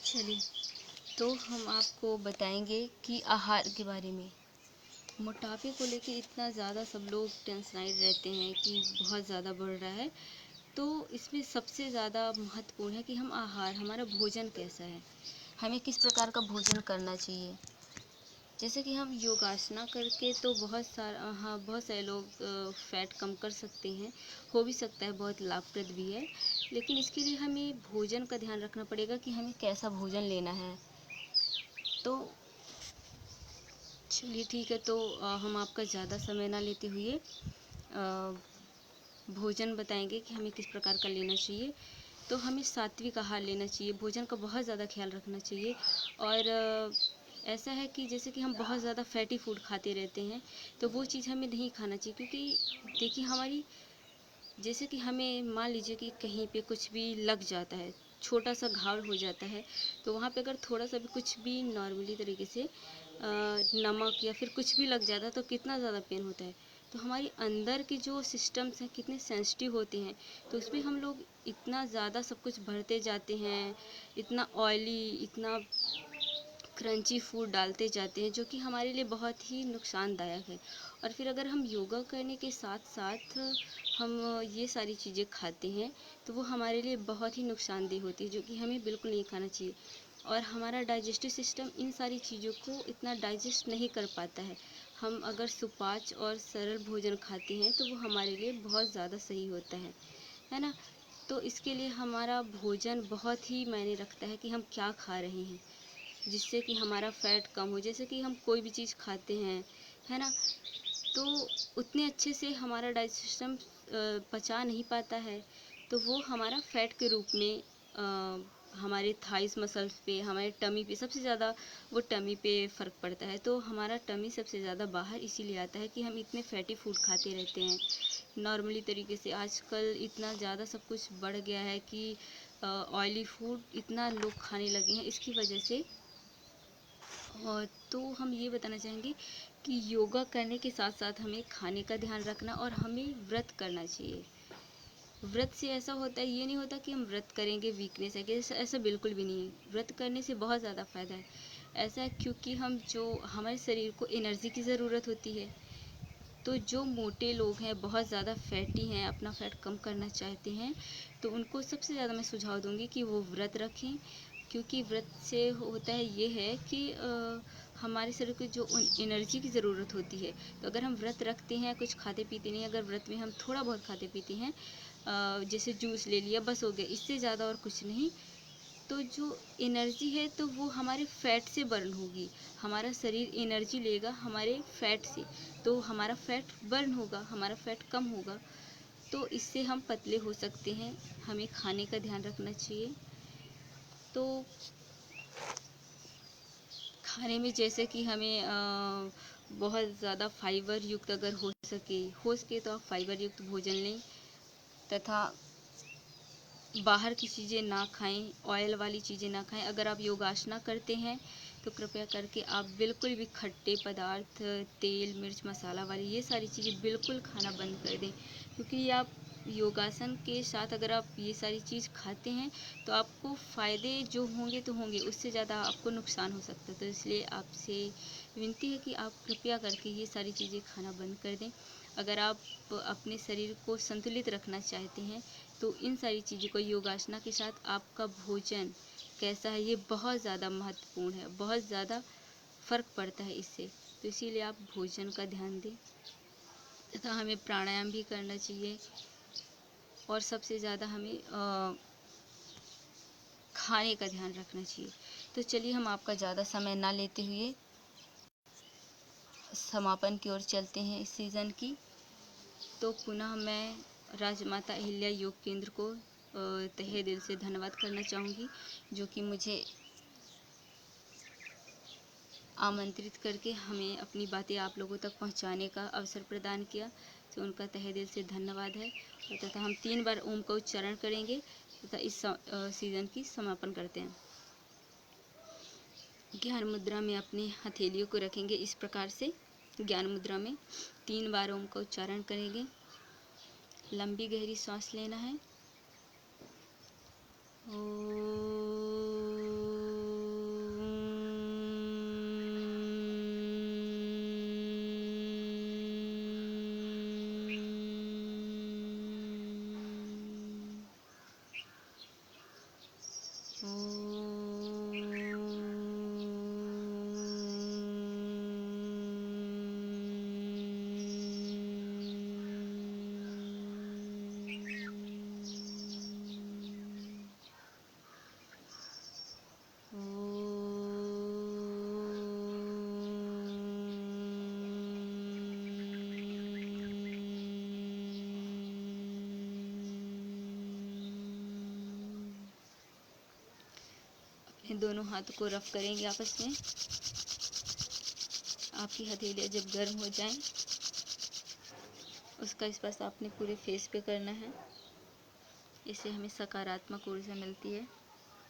चलिए, तो हम आपको बताएंगे कि आहार के बारे में। मोटापे को लेके इतना ज़्यादा सब लोग टेंशनाइड रहते हैं कि बहुत ज़्यादा बढ़ रहा है। तो इसमें सबसे ज़्यादा महत्वपूर्ण है कि हमारा भोजन कैसा है, हमें किस प्रकार का भोजन करना चाहिए। जैसे कि हम योगासना करके तो बहुत सारे लोग फैट कम कर सकते हैं, हो भी सकता है, बहुत लाभप्रद भी है। लेकिन इसके लिए हमें भोजन का ध्यान रखना पड़ेगा कि हमें कैसा भोजन लेना है। तो चलिए ठीक है, तो हम आपका ज़्यादा समय ना लेते हुए भोजन बताएंगे कि हमें किस प्रकार का लेना चाहिए। तो हमें सात्विक आहार लेना चाहिए, भोजन का बहुत ज़्यादा ख्याल रखना चाहिए। और ऐसा है कि जैसे कि हम बहुत ज़्यादा फैटी फूड खाते रहते हैं, तो वो चीज़ हमें नहीं खाना चाहिए। क्योंकि देखिए, जैसे कि हमें मान लीजिए कि कहीं पे कुछ भी लग जाता है, छोटा सा घाव हो जाता है, तो वहाँ पे अगर थोड़ा सा भी कुछ भी नॉर्मली तरीके से नमक या फिर कुछ भी लग जाता है तो कितना ज़्यादा पेन होता है। तो हमारी अंदर के जो सिस्टम्स हैं कितने सेंसिटिव होते हैं, तो उसमें हम लोग इतना ज़्यादा सब कुछ भरते जाते हैं, इतना ऑयली, इतना क्रंची फूड डालते जाते हैं, जो कि हमारे लिए बहुत ही नुकसानदायक है। और फिर अगर हम योगा करने के साथ साथ हम ये सारी चीज़ें खाते हैं तो वो हमारे लिए बहुत ही नुकसानदेह होती है, जो कि हमें बिल्कुल नहीं खाना चाहिए। और हमारा डाइजेस्टिव सिस्टम इन सारी चीज़ों को इतना डाइजेस्ट नहीं कर पाता है। हम अगर सुपाच्य और सरल भोजन खाते हैं तो वो हमारे लिए बहुत ज़्यादा सही होता है ना। तो इसके लिए हमारा भोजन बहुत ही मायने रखता है कि हम क्या खा रहे हैं, जिससे कि हमारा फैट कम हो। जैसे कि हम कोई भी चीज़ खाते हैं, है ना, तो उतने अच्छे से हमारा डाइजेस्ट सिस्टम पचा नहीं पाता है, तो वो हमारा फैट के रूप में हमारे थाइस मसल्स पे, हमारे टमी पे सबसे ज़्यादा वो टमी पे फ़र्क पड़ता है। तो हमारा टमी सबसे ज़्यादा बाहर इसीलिए आता है कि हम इतने फैटी फूड खाते रहते हैं नॉर्मली तरीके से। आजकल इतना ज़्यादा सब कुछ बढ़ गया है कि ऑयली फूड इतना लोग खाने लगे हैं, इसकी वजह से। और तो हम ये बताना चाहेंगे कि योगा करने के साथ साथ हमें खाने का ध्यान रखना और हमें व्रत करना चाहिए। व्रत से ऐसा होता है, ये नहीं होता कि हम व्रत करेंगे वीकनेस है, कि ऐसा बिल्कुल भी नहीं है। व्रत करने से बहुत ज़्यादा फ़ायदा है। ऐसा है क्योंकि हमारे शरीर को एनर्जी की ज़रूरत होती है। तो जो मोटे लोग हैं, बहुत ज़्यादा फैटी हैं, अपना फैट कम करना चाहते हैं, तो उनको सबसे ज़्यादा मैं सुझाव दूंगी कि वो व्रत रखें। क्योंकि व्रत से होता है ये है कि हमारे शरीर को जो एनर्जी की ज़रूरत होती है, तो अगर हम व्रत रखते हैं, कुछ खाते पीते नहीं, अगर व्रत में हम थोड़ा बहुत खाते पीते हैं, जैसे जूस ले लिया बस हो गया, इससे ज़्यादा और कुछ नहीं, तो जो एनर्जी है तो वो हमारे फैट से बर्न होगी। हमारा शरीर एनर्जी लेगा हमारे फैट से, तो हमारा फैट बर्न होगा, हमारा फैट कम होगा, तो इससे हम पतले हो सकते हैं। हमें खाने का ध्यान रखना चाहिए। तो खाने में जैसे कि हमें बहुत ज़्यादा फाइबर युक्त अगर हो सके तो आप फाइबर युक्त भोजन लें, तथा बाहर की चीज़ें ना खाएं, ऑयल वाली चीज़ें ना खाएं। अगर आप योगासना करते हैं तो कृपया करके आप बिल्कुल भी खट्टे पदार्थ, तेल मिर्च मसाला वाली ये सारी चीज़ें बिल्कुल खाना बंद कर दें। क्योंकि आप योगासन के साथ अगर आप ये सारी चीज़ खाते हैं तो आपको फ़ायदे जो होंगे तो होंगे, उससे ज़्यादा आपको नुकसान हो सकता है। तो इसलिए आपसे विनती है कि आप कृपया करके ये सारी चीज़ें खाना बंद कर दें। अगर आप अपने शरीर को संतुलित रखना चाहते हैं तो इन सारी चीज़ों को, योगासना के साथ आपका भोजन कैसा है ये बहुत ज़्यादा महत्वपूर्ण है, बहुत ज़्यादा फ़र्क पड़ता है इससे। तो इसीलिए आप भोजन का ध्यान दें, तथा हमें प्राणायाम भी करना चाहिए। और सबसे ज़्यादा हमें खाने का ध्यान रखना चाहिए। तो चलिए हम आपका ज़्यादा समय ना लेते हुए समापन की ओर चलते हैं इस सीज़न की। तो पुनः मैं राजमाता अहिल्या योग केंद्र को तहे दिल से धन्यवाद करना चाहूँगी, जो कि मुझे आमंत्रित करके हमें अपनी बातें आप लोगों तक पहुँचाने का अवसर प्रदान किया। तो उनका तहे दिल से धन्यवाद है। और तथा हम 3 बार ओम का उच्चारण करेंगे तथा इस सीज़न की समापन करते हैं। ज्ञान मुद्रा में अपनी हथेलियों को रखेंगे इस प्रकार से। ज्ञान मुद्रा में 3 बार ओम का उच्चारण करेंगे। लंबी गहरी सांस लेना है। इन दोनों हाथों को रफ करेंगे आपस में। आपकी हथेलियाँ जब गर्म हो जाएं, उसका स्पर्श आपने पूरे फेस पे करना है। इससे हमें सकारात्मक ऊर्जा मिलती है।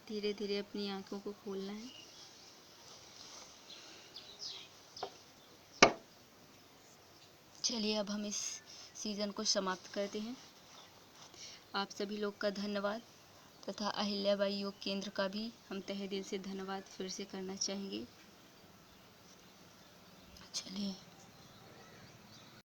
धीरे धीरे अपनी आंखों को खोलना है। चलिए अब हम इस सीज़न को समाप्त करते हैं। आप सभी लोग का धन्यवाद, तथा अहिल्याबाई योग केंद्र का भी हम तहे दिल से धन्यवाद फिर से करना चाहेंगे। चलिए।